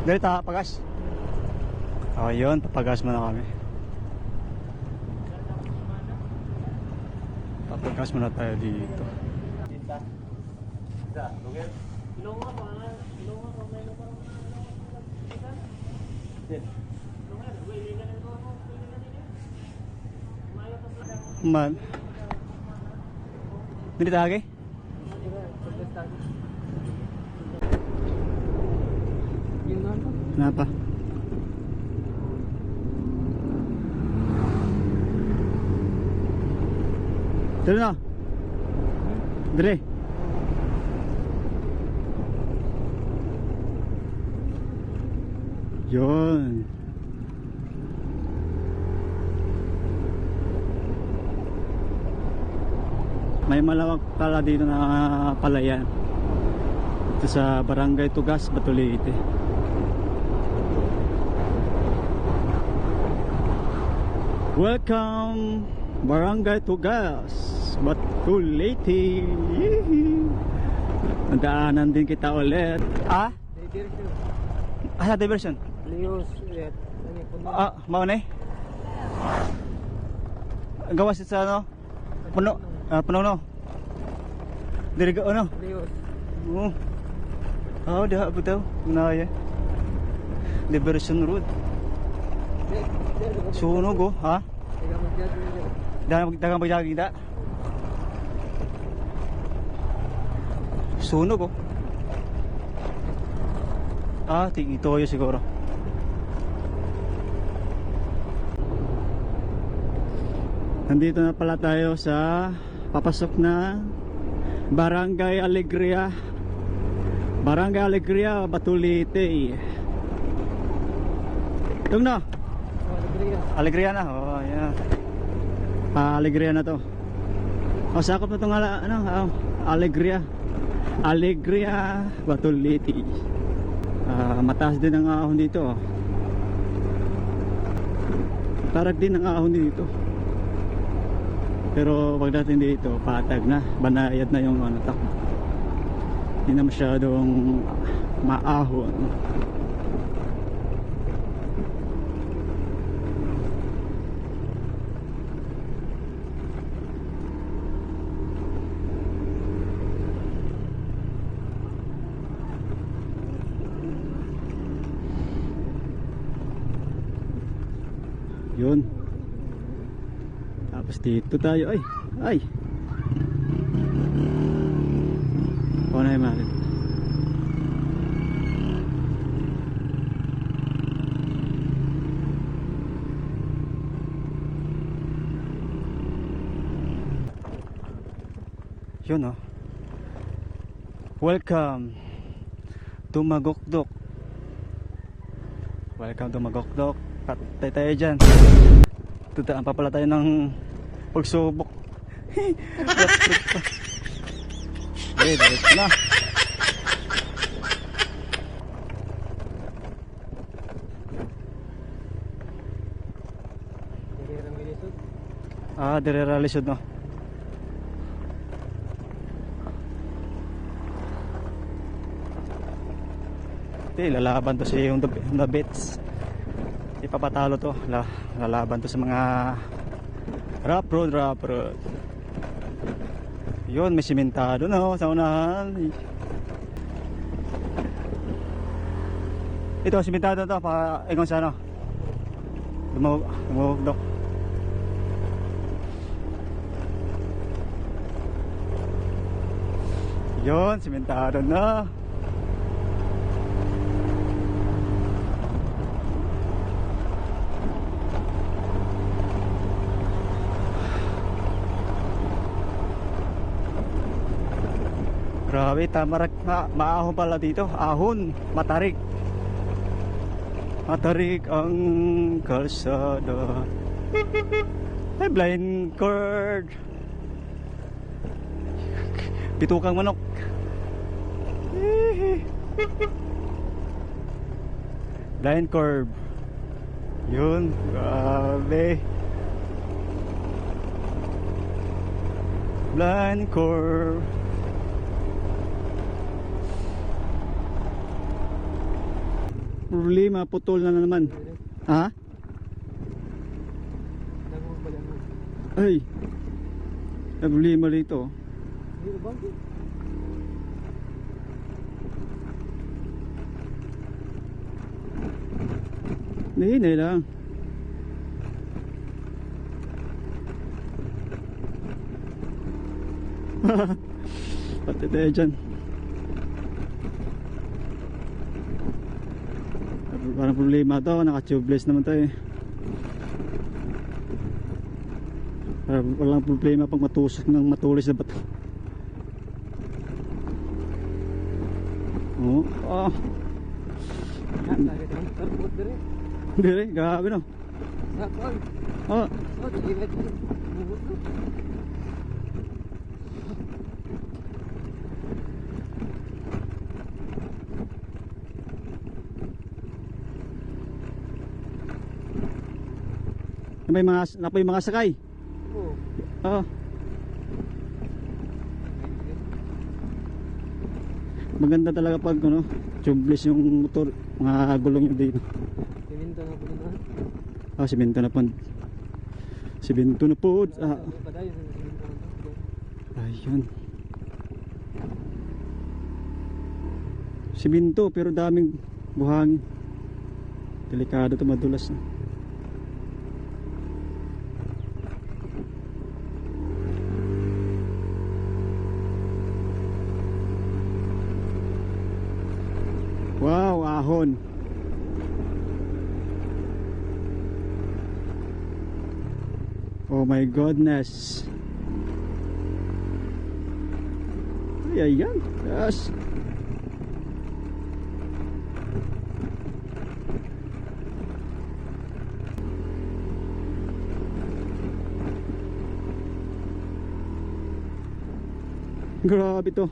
Dali ta, pagas. O yun, papagas muna kami. Papagas muna tayo dito. Man. Dali ta lagi? Kenapa? Dali na. Dali. Yun. May malawak pala dito na palayan. Ito sa Barangay Tugas, Batulite. Welcome Barangay Tugas, Batulite. Nagdaanan din kita ulit. Ah? Sa diversion? Lios, Mau na gawas sa ano? Puno. Puno no? Diriga ano? Lios. Dah betul. Nah ya. Liberation Road. Suno go, ha? Dagang pagjagi kita. Suno go. Ito yun siguro. Nandito na pala tayo sa papasok na Barangay Alegria. Barangay Alegria, Batulite. Tung na. Alegria na. Oh, yeah. Alegria na to. Sakop na tong Alegria. Alegria, Batulite. Mataas din ang ahon dito. Tarag din ang ahon dito. Pero pagdating dito, patag na, banayad na yung takbo. Hindi na masyadong maahon. Yun. Tapos dito tayo. Ay. Na yung malit. Yun Welcome to Magokdok. Welcome to Magokdok. Patay tayo dyan. Tutaan pa pala tayo ng pagsubok. Diretso na. Direra lisod no. Lalaban to si yung the bets. Ipapatalo to. Lalaban to sa mga rough road. Yun, may simentado na sa unahan. Ito, simentado to. Ingon sa ano? Dumugdok. Yun, simentado na. Grabe, tamarak maahon pala dito. Ahon, matarik. Matarik ang kalsada. Ay, blind cord. Pitukang manok. Blind curve. Yun, grabe. Blind curve. problema, putol na naman. Ha? Ay, may problema rito. Hindi lang. Pati tayo dyan. Parang problema to, naka-tubeless naman tayo eh. Walang problema pag matusok ng matulis na bato. Oo. Oh. Hindi rin, grabe no. Oo. May mga sakay. Oo. Maganda talaga pag ano, tubeless yung motor, mga gulong yung dito. Siminto na po na. Ah, siminto na po. Siminto na po. Ah. Ayun. Siminto pero daming buhangin. Delikado to, madulas na. Wow, ahon. Oh my goodness. Ay, ayan. Yes. Grabe to.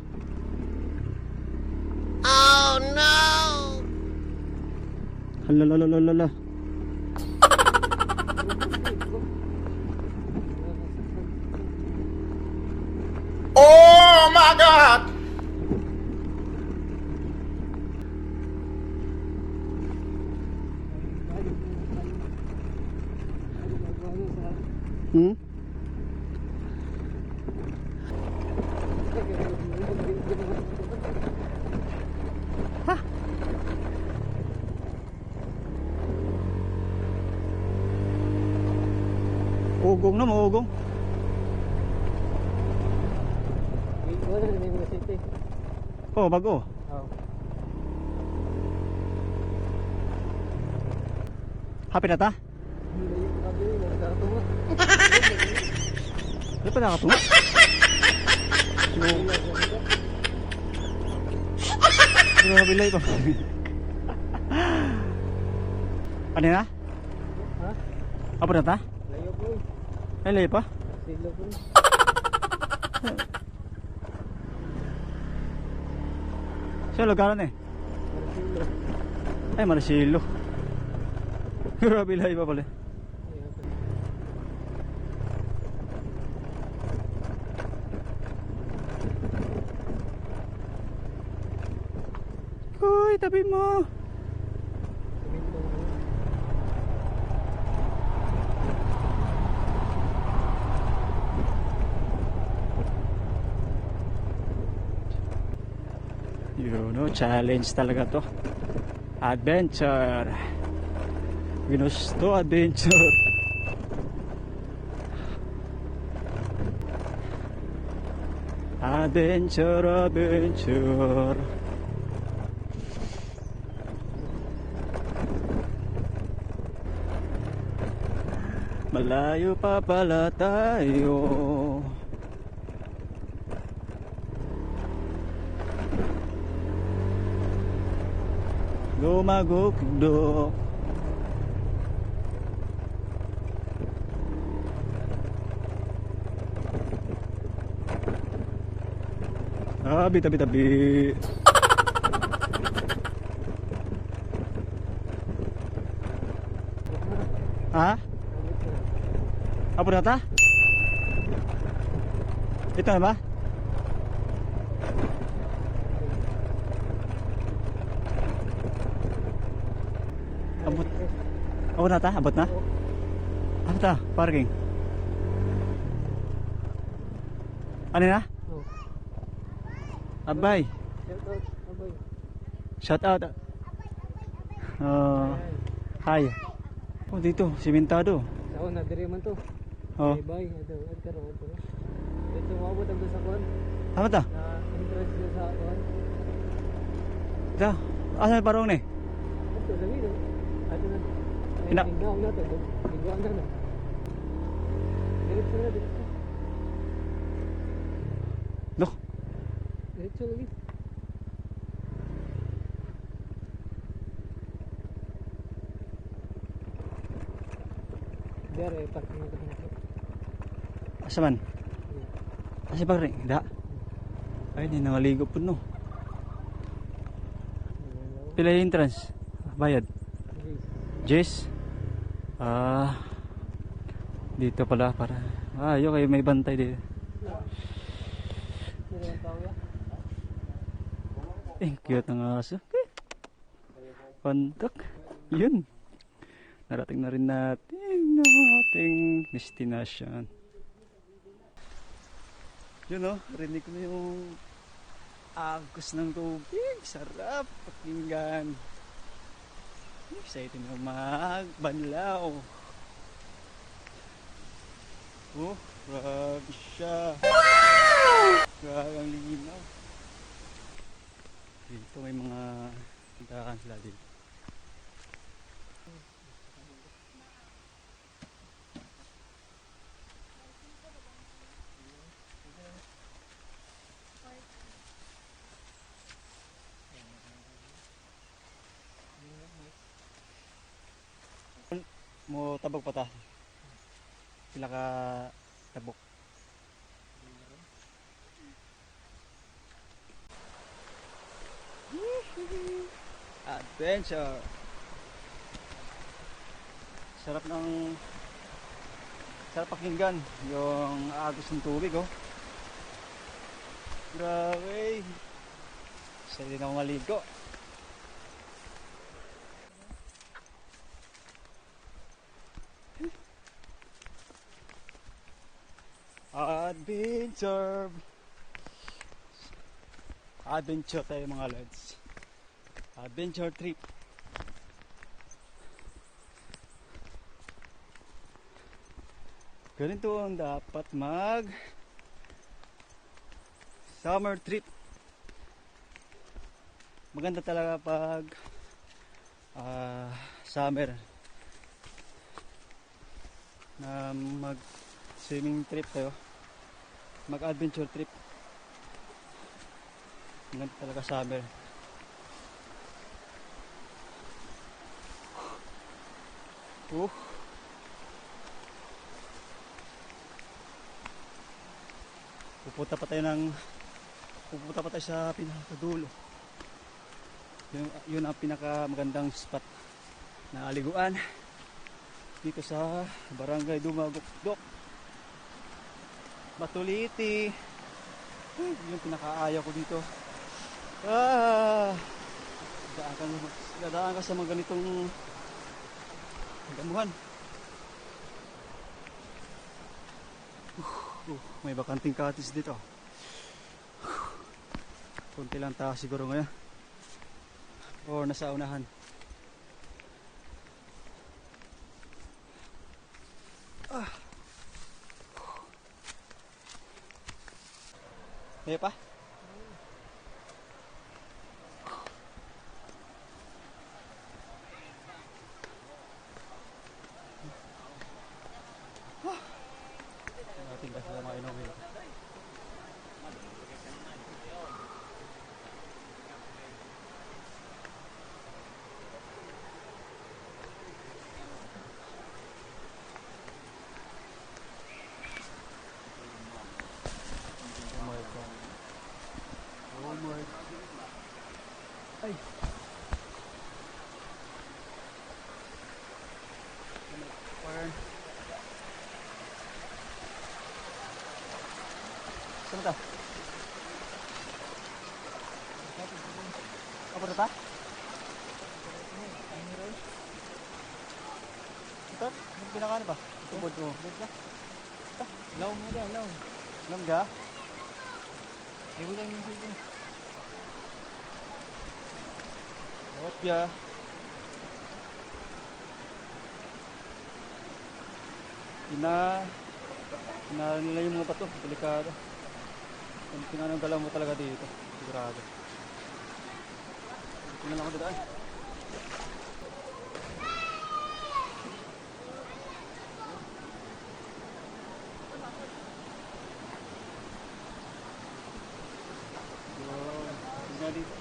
Oh no! Halalalala. Oh my God! Hmm? Ha? Ugong na, maugong. Wala na yung city. Oh, bago. Oh. Happy na ta? Ano pa nakatunga? Ano na bilay ko? Ano na? Ha? Apa na ta? Layo po. Ay, layo pa? Silo po. Sa lugaran eh. Silo. Ay, Marcelo. Grabe layo pa pala. Uy, tabi mo. Yun, no, challenge talaga to. Adventure. Ginusto adventure. Adventure, adventure. Malayo pa pala tayo. Lumagukdo. Tabi, tabi, tabi. Ha? Apa na ta? Ito na ba? Abot na ta? Abot na? Oo. Abot na? Parking. Ano na? Oo. Abay. Shout out. Abay. Shout out. Hi. Oh, dito. Simentado. Sa una, diri man to. Oh. Bye. Ito. Ito, mabot ang doon sa kuwan. Abot na? Na entrance doon sa kuwan. Ito. Asan yung parong ni? Ito, sabi no. Ito na. Ina- Tinggaw na to. Tinggaw na na. Diretso na, diretso. No. Diretso lagi. Dari, parking na ito. Asa man? Asa parking? Da. Ay, di nangaligo po no. Pila yung entrance? Bayad? Jess? Dito pala para. Ayun kayo may bantay dito. Cute ng aso. Pantok. Yun. Narating na rin natin ang ating destination. Yun o, rinig ko na yung agos ng tubig. Sarap pakinggan. Excited na magbanlaw. Oh, grabe siya. Grabe ang linaw. Dito may mga tindahan sila dito. Mo tabog pa ta. Pila ka tabok. Adventure. Sarap pakinggan yung agos ng tubig oh. Grabe. Sarap din ako maligo. Adventure tayo mga lads. Adventure trip. Ganito ang dapat mag summer trip. Maganda talaga pag summer na mag swimming trip tayo, mag adventure trip. Maganda talaga summer. Pupunta pa tayo sa pinakadulo. Yun ang pinaka magandang spot na aliguan dito sa Barangay Dumagukdok, Batuliti. Yung pinakaayaw ko dito. Dadaan ka sa mga ganitong damuhan. May bakanting cottage dito. Kunti lang tao siguro ngayon. O nasa unahan. May pa? Natin ba sila mga inuwi? Oh my God. Ay! Corn. Saan ito? Apa ito? Ito, yung pinakano ba? Tubod mo. Law mo dyan, law. Langga? Di ko lang yung sito. Opya. Nila yung mga bato, delikado. Kung tinanong galaw mo talaga dito, sigurado. Dito na lang ako dadaan. Tingnan dito.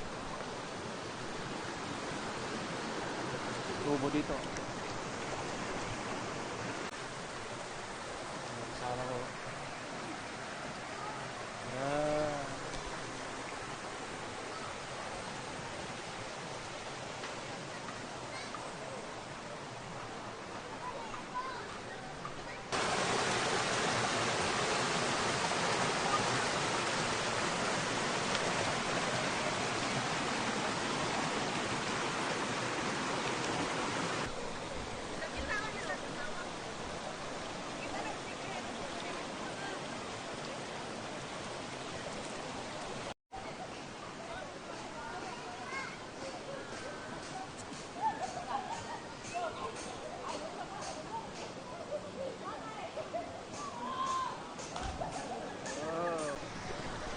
Tubo dito. Sana ko. Yan.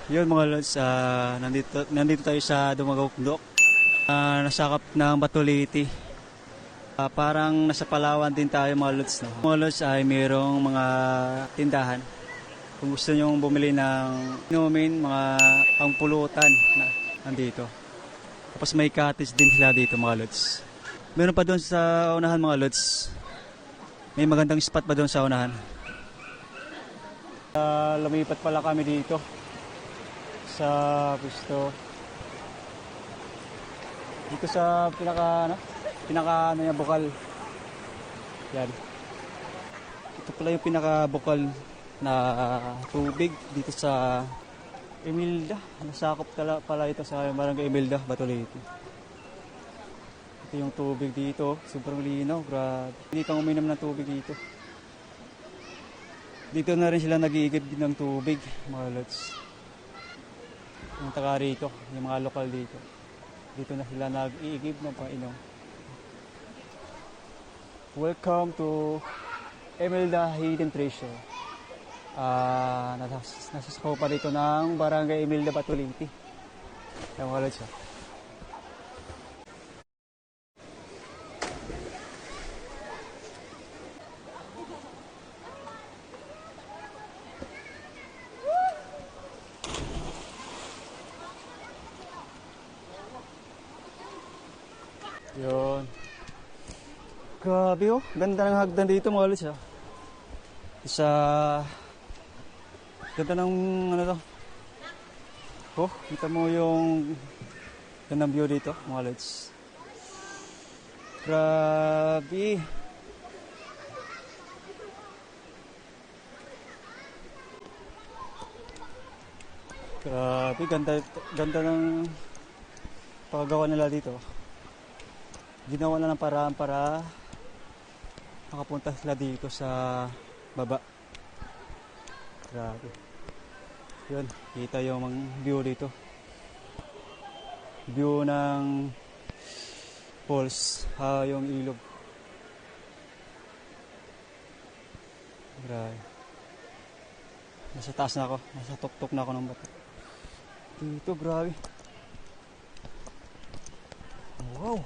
Yun mga lods, nandito tayo sa Dumagokdok. Nasakop ng Batuliti. Parang nasa Palawan din tayo mga lods. No? Mga lods ay mayroong mga tindahan. Kung gusto nyong bumili ng inumin, mga pangpulutan na nandito. Tapos may cottage din sila dito mga lods. Meron pa doon sa unahan mga lods. May magandang spot pa doon sa unahan. Lumipat pala kami dito sa gusto dito sa pinaka ano niya bukal. Yan. Ito pala yung pinaka bukal na tubig dito sa Imelda. Nasakop pala ito sa Barangay Imelda, Batuliti. Ito yung tubig dito, sobrang linaw, grabe. Hindi kang uminom ng tubig dito. Dito na rin sila nag-iigib ng tubig, mga lods. Yung taga rito, yung mga lokal dito. Dito na sila nag-iigib ng painom. Welcome to Imelda Hidden Treasure. Nasasakaw pa dito ng Barangay Imelda, Batuliti. Yung mga lods. Yun. Grabe oh. Ganda ng hagdan dito mga lods. Ganda ng ano to. Oh, kita mo yung gandang view dito mga lods. Grabe. Grabe, ganda ng paggawa nila dito. Ginawa na ng paraan para makapunta sila dito sa baba. Grabe. Yun, kita yung view dito. View ng falls, yung ilog. Grabe. Nasa taas na ako, nasa tuktok na ako ng bata. Dito, grabe. Wow.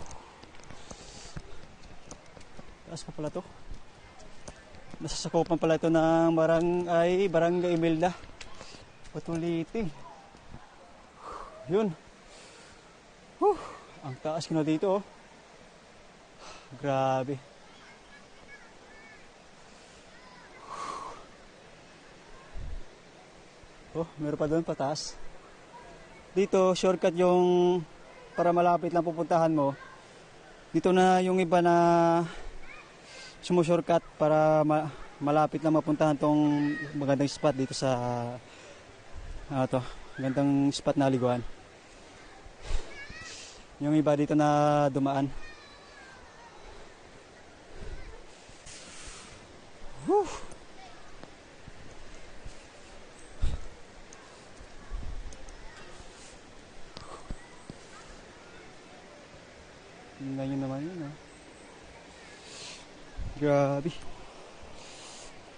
Taas pa pala to. Nasasakupan pala ito ng Barangay Imelda, Batuliti. Yun. Ang taas ko na dito oh. Grabe. Oh, meron pa doon pataas. Dito shortcut yung para malapit lang pupuntahan mo. Dito na yung iba na sumushortcut para malapit na mapuntahan tong magandang spot dito sa magandang spot na liguan. Yung iba dito na dumaan. Whew. Tingnan nyo naman yun, ah. Grabe.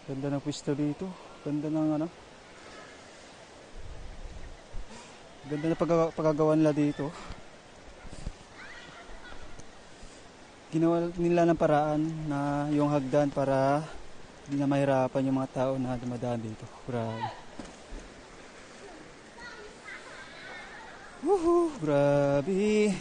Ganda ng pwesto dito. Ganda ng ano. Ganda na pagkagawa nila dito. Ginawa nila ng paraan na yung hagdan para hindi na mahirapan yung mga tao na dumadaan dito. Grabe. Woohoo! Grabe!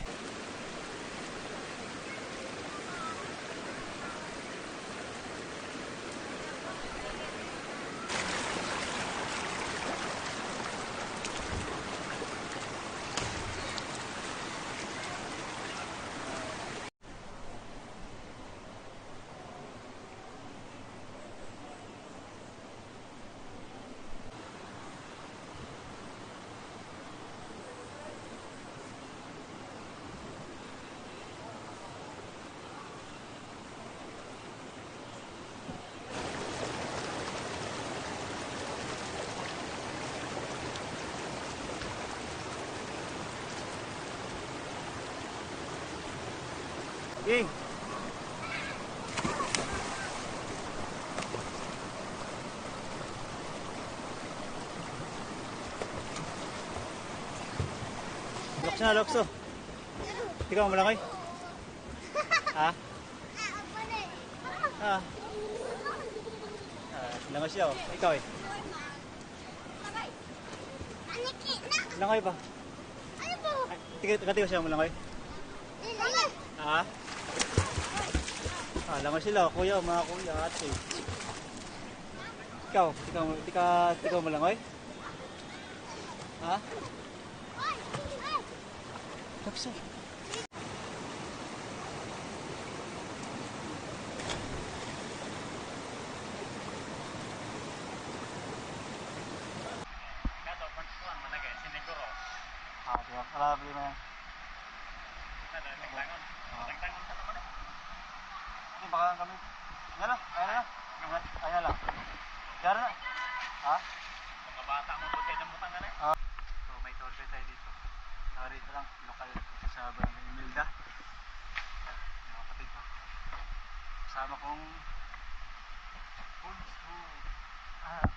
Ging! Lokso na, Lokso. Ikaw mo lang kayo? Ha? Ha? Langoy siya, oh. Ikaw eh. Langoy ba? Tika siya mo langoy? Ha? Langoy sila, kuya, mga kuya, ate. Ikaw mo langoy? Ha? Lakso. Diba? Kalabli mo yan. Hindi, baka kami. Yan na, ayan na. Ayan na lang. Yan na. Ha? Mga bata mo po tayo ng butang na eh. So, may tour guide tayo dito. Narito lang, lokal sa Barangay Imelda. Mga kapatid ko. Kasama kong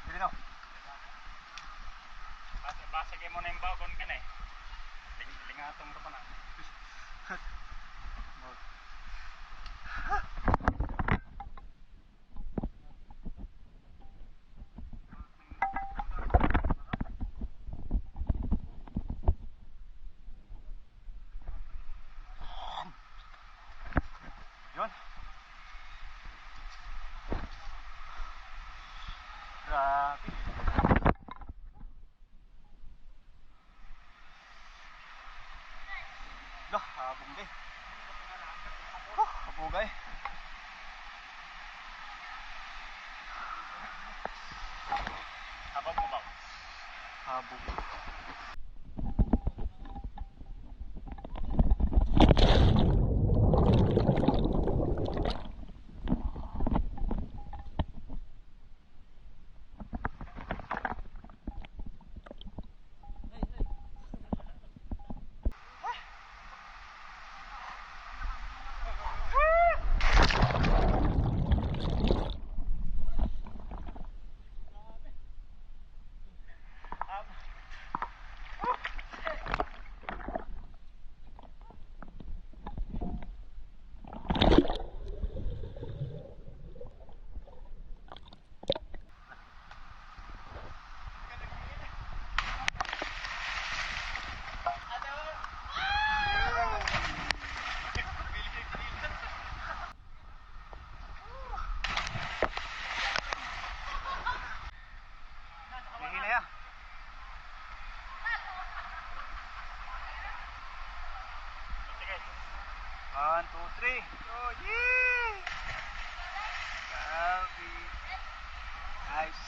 Pilino. Base kayo muna yung bagon ka na eh. Lingatong ito pa na. Yun. Grabe. Dah, habong deh. Habugay. Habang mo ba? Habog. One, two, three. Oh, yeah! Grabe. Nice.